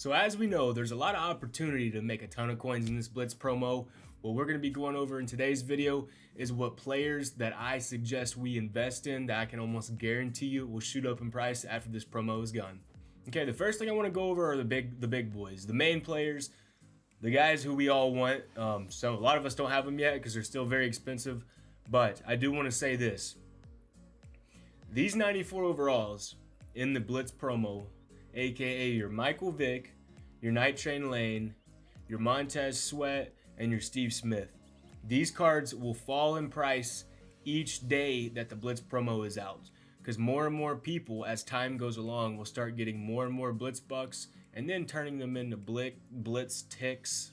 So as we know, there's a lot of opportunity to make a ton of coins in this Blitz promo. What we're going to be going over in today's video is what players that I suggest we invest in that I can almost guarantee you will shoot up in price after this promo is gone. Okay, the first thing I want to go over are the big boys, the main players, the guys who we all want. So a lot of us don't have them yet because they're still very expensive, but I do want to say this. These 94 overalls in the Blitz promo, aka your Michael Vick, your Night Train Lane, your Montez Sweat, and your Steve Smith. These cards will fall in price each day that the Blitz promo is out, because more and more people, as time goes along, will start getting more and more Blitz bucks and then turning them into Blitz ticks.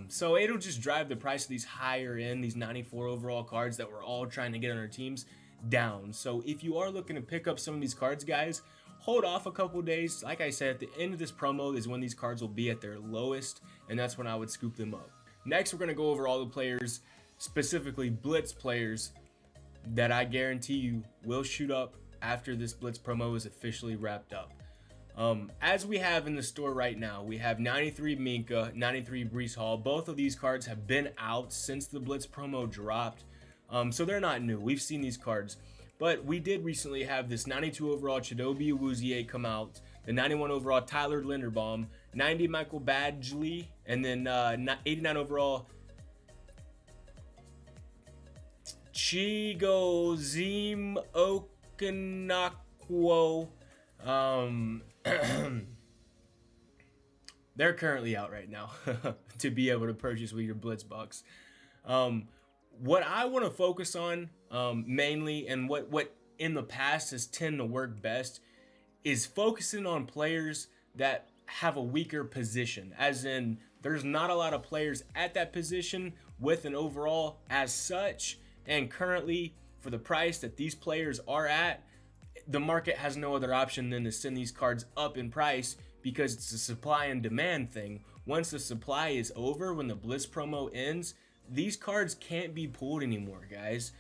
So it'll just drive the price of these higher end, these 94 overall cards that we're all trying to get on our teams down. So if you are looking to pick up some of these cards, guys, hold off a couple days. Like I said, at the end of this promo is when these cards will be at their lowest, and that's when I would scoop them up. Next, we're going to go over all the players, specifically Blitz players, that I guarantee you will shoot up after this Blitz promo is officially wrapped up. As we have in the store right now, we have 93 Minka, 93 Breece Hall. Both of these cards have been out since the Blitz promo dropped, so they're not new. We've seen these cards. But we did recently have this 92 overall Chidobe Awuzie come out, the 91 overall Tyler Linderbaum, 90 Michael Badgley, and then 89 overall Chigoziem Okonkwo. They're currently out right now to be able to purchase with your Blitz bucks. What I want to focus on mainly, and what in the past has tended to work best, is focusing on players that have a weaker position, as in there's not a lot of players at that position with an overall as such, and currently for the price that these players are at, the market has no other option than to send these cards up in price, because it's a supply and demand thing. Once the supply is over, when the Blitz promo ends, these cards can't be pulled anymore, guys.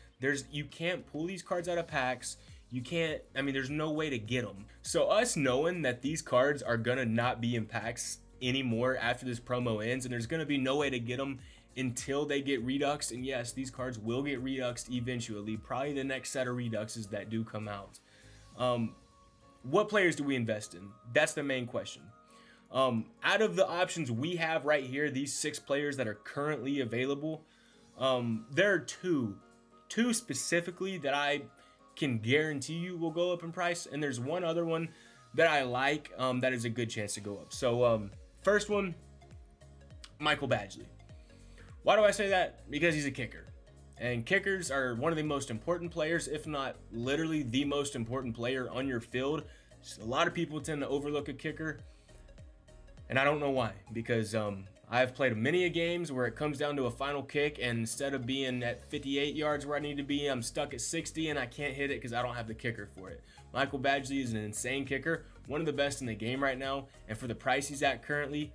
You can't pull these cards out of packs. You can't, there's no way to get them. So us knowing that these cards are gonna not be in packs anymore after this promo ends, and there's gonna be no way to get them until they get reduxed, and yes, these cards will get reduxed eventually, probably the next set of reduxes that do come out. What players do we invest in? That's the main question. Out of the options we have right here, these 6 players that are currently available, there are two specifically that I can guarantee you will go up in price, and there's one other one that I like that is a good chance to go up. So first one, Michael Badgley. Why do I say that? Because he's a kicker, and kickers are one of the most important players, if not literally the most important player on your field. Just a lot of people tend to overlook a kicker, and I don't know why, because I've played many games where it comes down to a final kick, and instead of being at 58 yards where I need to be, I'm stuck at 60 and I can't hit it because I don't have the kicker for it. Michael Badgley is an insane kicker, one of the best in the game right now, and for the price he's at currently,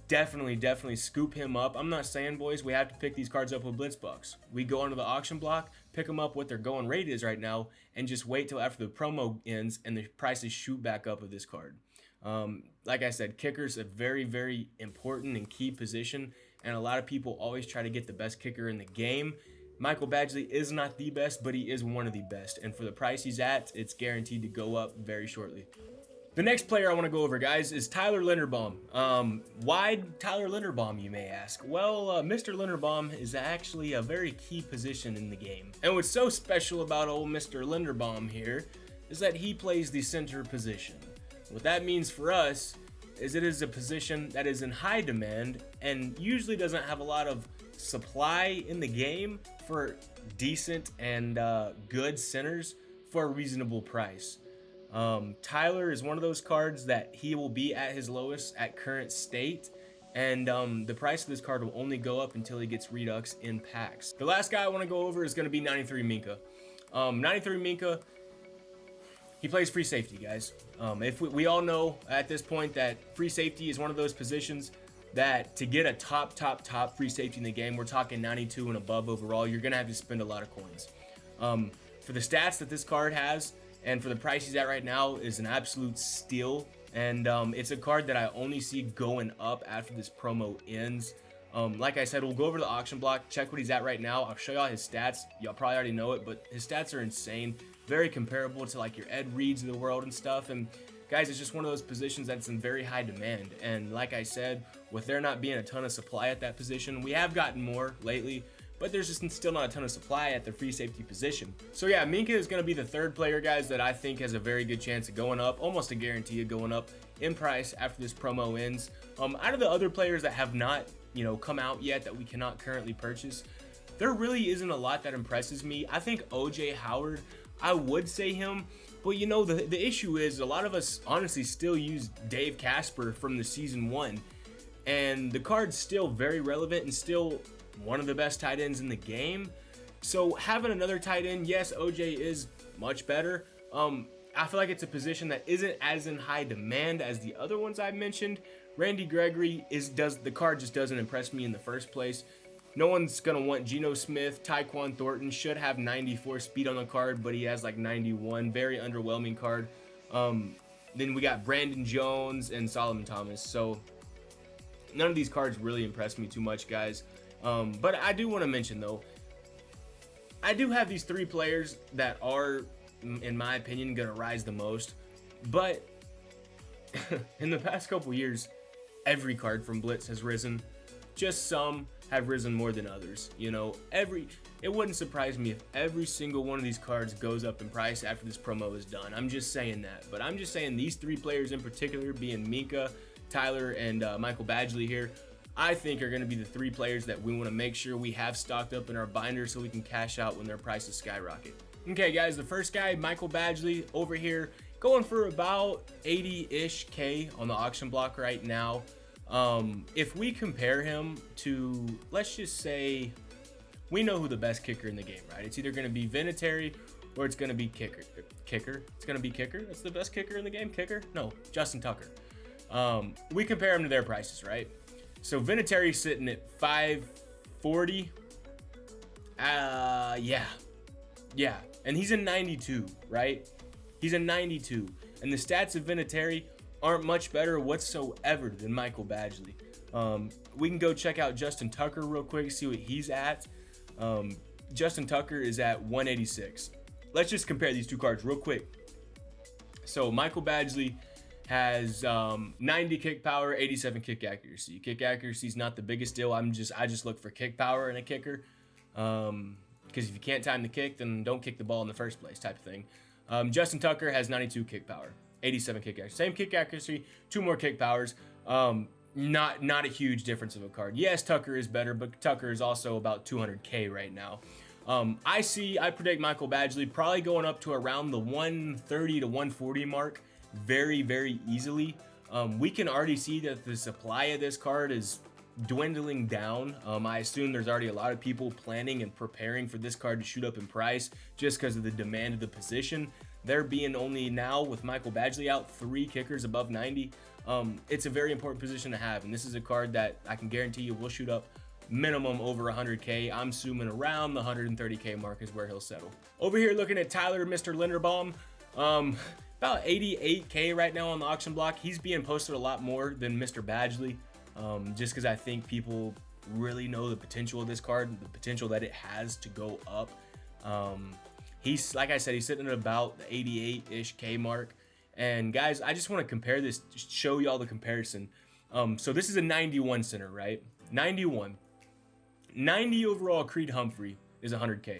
definitely scoop him up. I'm not saying, boys, we have to pick these cards up with Blitz bucks. We go onto the auction block, pick them up what their going rate is right now, and just wait till after the promo ends and the prices shoot back up of this card. Like I said, kicker's a very important and key position, and a lot of people always try to get the best kicker in the game. Michael Badgley is not the best, but he is one of the best, and for the price he's at, it's guaranteed to go up very shortly. The next player I want to go over, guys, is Tyler Linderbaum. Why Tyler Linderbaum, you may ask? Well, Mr. Linderbaum is actually a very key position in the game, and what's so special about old Mr. Linderbaum here is that he plays the center position. What that means for us is it is a position that is in high demand and usually doesn't have a lot of supply in the game for decent and good centers for a reasonable price. Tyler is one of those cards that he will be at his lowest at current state, and the price of this card will only go up until he gets redux in packs. The last guy I want to go over is going to be 93 Minka. 93 Minka, he plays free safety, guys. If we all know at this point that free safety is one of those positions that to get a top free safety in the game, we're talking 92 and above overall, you're gonna have to spend a lot of coins. For the stats that this card has and for the price he's at right now is an absolute steal and it's a card that I only see going up after this promo ends. Like I said, we'll go over the auction block, check what he's at right now. I'll show y'all his stats. Y'all probably already know it, but his stats are insane. Very comparable to like your Ed Reeds of the world and stuff. And guys, it's just one of those positions that's in very high demand. And like I said, with there not being a ton of supply at that position, we have gotten more lately, but there's just still not a ton of supply at the free safety position. So yeah, Minkah is going to be the third player, guys, that I think has a very good chance of going up, almost a guarantee of going up in price after this promo ends. Out of the other players that have not, come out yet that we cannot currently purchase, there really isn't a lot that impresses me. I think OJ Howard, I would say him, but the issue is a lot of us honestly still use Dave Casper from the season 1, and the card's still very relevant and still one of the best tight ends in the game. So having another tight end, yes, OJ is much better. I feel like it's a position that isn't as in high demand as the other ones I mentioned. Randy Gregory the card just doesn't impress me in the first place. No one's gonna want Geno Smith. Tyquan Thornton should have 94 speed on the card, but he has like 91. Very underwhelming card. Then we got Brandon Jones and Solomon Thomas. So none of these cards really impress me too much, guys. But I do want to mention though, I do have these 3 players that are, in my opinion, gonna rise the most. But in the past couple years, every card from Blitz has risen. Just some have risen more than others. It wouldn't surprise me if every single one of these cards goes up in price after this promo is done. I'm just saying that. But I'm just saying these 3 players in particular, being Minkah, Tyler, and Michael Badgley here, I think are going to be the 3 players that we want to make sure we have stocked up in our binder so we can cash out when their prices skyrocket. Okay, guys, the first guy, Michael Badgley, over here, going for about 80-ish K on the auction block right now. If we compare him to, let's just say, we know who the best kicker in the game, right? It's either going to be Vinatieri or it's going to be Kicker. It's going to be Kicker. That's the best kicker in the game. Kicker? No, Justin Tucker. We compare him to their prices, right? So Vinatieri's sitting at 540. Yeah. And he's a 92, right? He's a 92. And the stats of Vinatieri aren't much better whatsoever than Michael Badgley. We can go check out Justin Tucker real quick, see what he's at. Justin Tucker is at 186. Let's just compare these 2 cards real quick. So Michael Badgley has 90 kick power, 87 kick accuracy. Kick accuracy is not the biggest deal. I just look for kick power in a kicker. Because if you can't time the kick, then don't kick the ball in the first place, type of thing. Justin Tucker has 92 kick power, 87 kick accuracy. Same kick accuracy, 2 more kick powers. Not a huge difference of a card. Yes, Tucker is better, but Tucker is also about 200K right now. I predict Michael Badgley probably going up to around the 130 to 140 mark very, very easily. We can already see that the supply of this card is dwindling down. I assume there's already a lot of people planning and preparing for this card to shoot up in price just because of the demand of the position. There being only now, with Michael Badgley out, 3 kickers above 90. It's a very important position to have, and this is a card that I can guarantee you will shoot up minimum over 100K. I'm assuming around the 130K mark is where he'll settle. Over here looking at Tyler, Mr. Linderbaum, about 88K right now on the auction block. He's being posted a lot more than Mr. Badgley, just because I think people really know the potential of this card, the potential that it has to go up. He's, like I said, he's sitting at about the 88-ish K mark. And guys, I just want to compare this, just show y'all the comparison. So this is a 91 center, right? 91. 90 overall Creed Humphrey is 100K.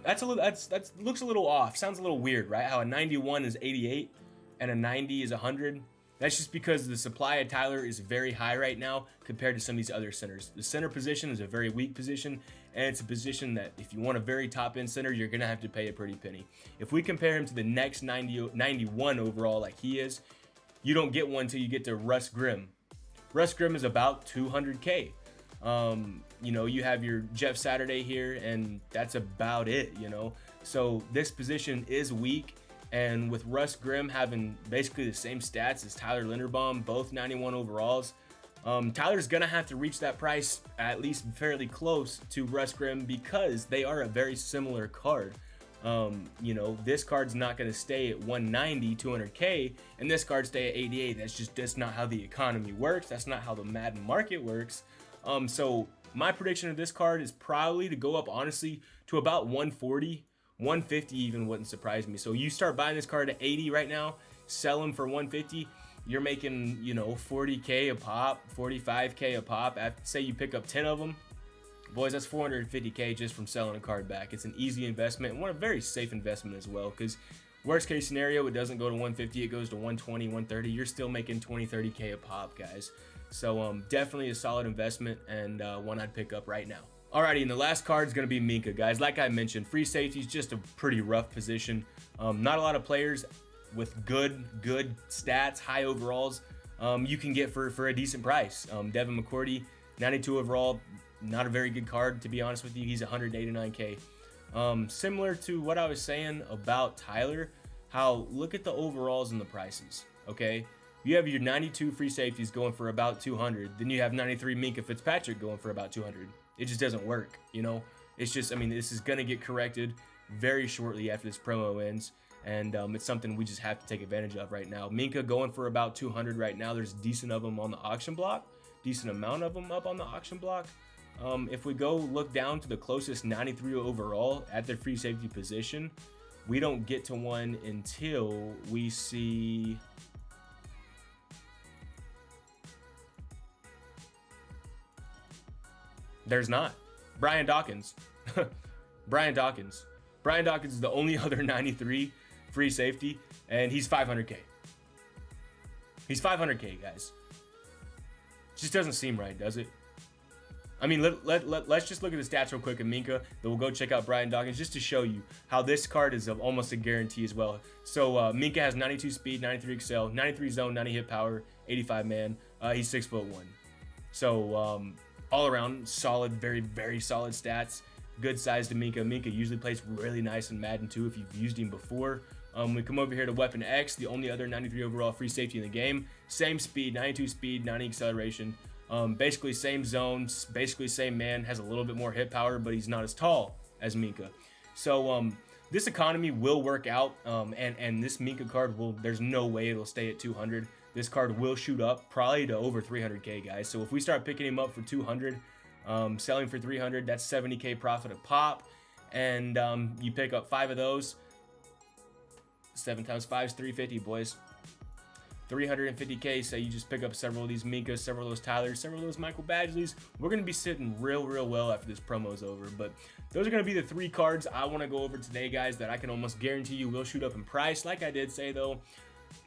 That looks a little off. Sounds a little weird, right? How a 91 is 88 and a 90 is 100. That's just because the supply of Tyler is very high right now compared to some of these other centers. The center position is a very weak position, and it's a position that if you want a very top-end center, you're going to have to pay a pretty penny. If we compare him to the next 91 overall like he is, you don't get one until you get to Russ Grimm. Russ Grimm is about 200K. You have your Jeff Saturday here, and that's about it, So this position is weak. And with Russ Grimm having basically the same stats as Tyler Linderbaum, both 91 overalls, Tyler's going to have to reach that price at least fairly close to Russ Grimm because they are a very similar card. You know, this card's not going to stay at 190, 200K, and this card stay at 88. That's not how the economy works. That's not how the Madden market works. So my prediction of this card is probably to go up, honestly, to about 140, 150 even wouldn't surprise me. So you start buying this card at 80 right now, sell them for 150, you're making, you know, 40K a pop, 45K a pop. Say you pick up 10 of them, boys, that's 450K just from selling a card back. It's an easy investment and a very safe investment as well, because worst case scenario, it doesn't go to 150, it goes to 120, 130. You're still making 20, 30K a pop, guys. So definitely a solid investment, and one I'd pick up right now. Alrighty, and the last card is going to be Minkah, guys. Like I mentioned, free safety is just a pretty rough position. Not a lot of players with good stats, high overalls, you can get for a decent price. Devin McCourty, 92 overall, not a very good card, to be honest with you. He's 189K. Similar to what I was saying about Tyler, how look at the overalls and the prices, okay? You have your 92 free safeties going for about 200. Then you have 93 Minkah Fitzpatrick going for about 200. It just doesn't work, you know? It's just, I mean, this is going to get corrected very shortly after this promo ends. And it's something we just have to take advantage of right now. Minkah going for about 200 right now. There's decent of them on the auction block. Decent amount of them up on the auction block. If we go look down to the closest 93 overall at the free safety position, we don't get to one until we see... There's not. Brian Dawkins. Brian Dawkins. Brian Dawkins is the only other 93 free safety, and he's 500K. He's 500K, guys. Just doesn't seem right, does it? I mean, let's just look at the stats real quick of Minkah. Then we'll go check out Brian Dawkins just to show you how this card is almost a guarantee as well. So Minkah has 92 speed, 93 excel, 93 zone, 90 hit power, 85 man. He's 6'1". So all around solid, very solid stats. Good size to Minkah. Minkah usually plays really nice in Madden too if you've used him before. We come over here to Weapon X, the only other 93 overall free safety in the game. Same speed, 92 speed, 90 acceleration. Basically same zones, basically same man, has a little bit more hit power, but he's not as tall as Minkah. So this economy will work out, and this Minkah card there's no way it'll stay at 200. This card will shoot up probably to over 300K, guys. So if we start picking him up for 200, selling for 300, that's 70K profit a pop. And you pick up 5 of those. 7 times 5 is 350, boys. 350K, say you just pick up several of these Minkahs, several of those Tylers, several of those Michael Badgeleys. We're going to be sitting real well after this promo is over. But those are going to be the 3 cards I want to go over today, guys, that I can almost guarantee you will shoot up in price. Like I did say, though,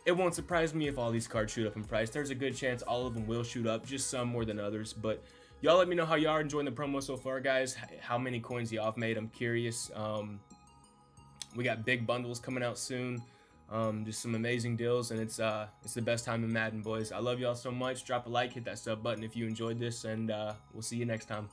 it won't surprise me if all these cards shoot up in price. There's a good chance all of them will shoot up, just some more than others. But y'all let me know how y'all are enjoying the promo so far, guys. How many coins y'all have made. I'm curious. We got big bundles coming out soon. Just some amazing deals, and it's the best time in Madden, boys. I love y'all so much. Drop a like, hit that sub button if you enjoyed this, and we'll see you next time.